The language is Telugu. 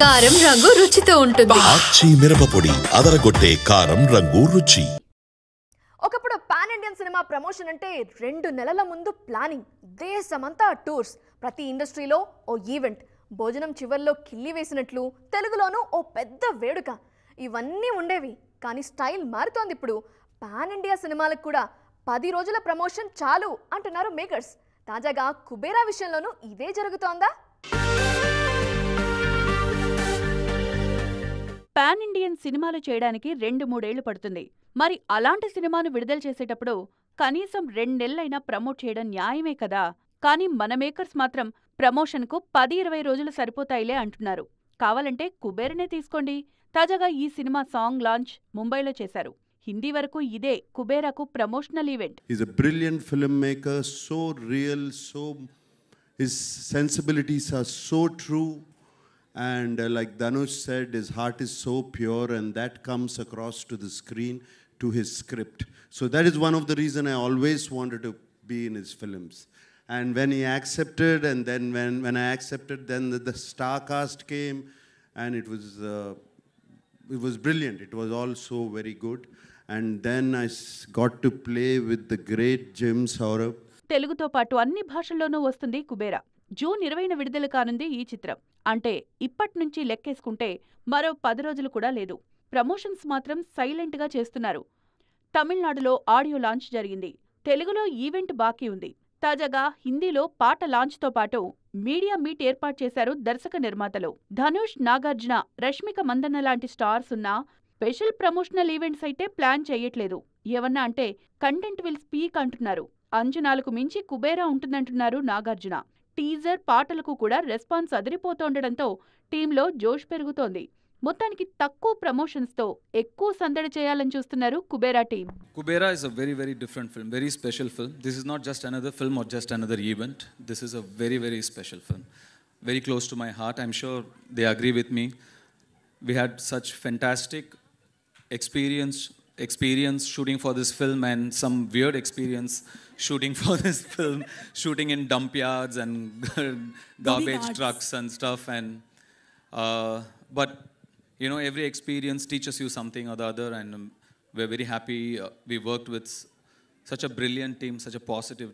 కారం రంగు రుచితో ఉంటుంది. ఆచి మిరపపొడి అదరగొట్టే కారం రంగు రుచి. ఒకప్పుడు పాన్ ఇండియన్ సినిమా ప్రమోషన్ అంటే 2 నెలల ముందు ప్లానింగ్, దేశమంతా టూర్స్, ప్రతి ఇండస్ట్రీలో ఓ ఈవెంట్, భోజనం చివర్లో కిల్లి వేసినట్లు తెలుగులోనూ ఓ పెద్ద వేడుక, ఇవన్నీ ఉండేవి. కానీ స్టైల్ మారుతోంది. ఇప్పుడు పాన్ ఇండియా సినిమాలకు కూడా 10 రోజుల ప్రమోషన్ చాలు అంటున్నారు మేకర్స్. తాజాగా కుబేరా విషయంలోనూ ఇదే జరుగుతోందా? పాన్ ఇండియన్ సినిమాలు చేయడానికి 2-3 ఏళ్లు పడుతుంది. మరి అలాంటి సినిమాను విడుదల చేసేటప్పుడు కనీసం 2 నెలలైనా ప్రమోట్ చేయడం న్యాయమే కదా. కానీ మన మేకర్స్ మాత్రం ప్రమోషన్కు 10-20 రోజులు సరిపోతాయిలే అంటున్నారు. కావాలంటే కుబేరనే తీసుకోండి. తాజాగా ఈ సినిమా సాంగ్ లాంచ్ ముంబైలో చేశారు. హిందీ వరకు ఇదే కుబేరాకు promotional event. He's a brilliant filmmaker, so real, so his sensibilities are so true. And like Dhanush said, his heart is so pure, and that comes across to the screen, to his script. So that is one of the reasons I always wanted to be in his films. And when he accepted, and then when I accepted, then the star cast came, and it was brilliant. It was all so very good. And then I got to play with the great Jim Saurabh. తెలుగుతో పాటు అన్ని భాషల్లోనూ వస్తుంది కుబేరా. జూన్ 20న విడుదల కానుంది ఈ చిత్రం. అంటే ఇప్పట్నుంచి లెక్కేసుకుంటే మరో 10 రోజులు కూడా లేదు. ప్రమోషన్స్ మాత్రం సైలెంట్గా చేస్తున్నారు. తమిళనాడులో ఆడియో లాంచ్ జరిగింది. తెలుగులో ఈవెంట్ బాకీ ఉంది. తాజాగా హిందీలో పాట లాంచ్తో పాటు మీడియా మీట్ ఏర్పాటు చేశారు దర్శక నిర్మాతలు. ధనుష్, నాగార్జున, రష్మిక మందన్న లాంటి స్టార్స్ ఉన్నా స్పెషల్ ప్రమోషనల్ ఈవెంట్స్ అయితే ప్లాన్ చేయట్లేదు. ఏమన్నా అంటే కంటెంట్ విల్ స్పీక్ అంటున్నారు. అంచనాలకు మించి కుబేరా ఉంటుందంటున్నారు నాగార్జున. టీజర్, పాటలకు కూడా రెస్పాన్స్ అదిరిపోతుండడంతో టీంలో జోష్ పెరుగుతోంది. మొత్తానికి తక్కువ ప్రమోషన్స్తో ఎక్కువ సందడి చేయాలని చూస్తున్నారు Kubera team. Kubera is a very, very different film, very special film. This is not just another film or just another event. This is a very, very special film. Very close to my heart. I'm sure they agree with me. We had such fantastic experience shooting for this film, and some weird experience shooting for this film, shooting in dump yards and garbage trucks and stuff. And but you know, every experience teaches you something or the other, and we're very happy we worked with such a brilliant team, such a positive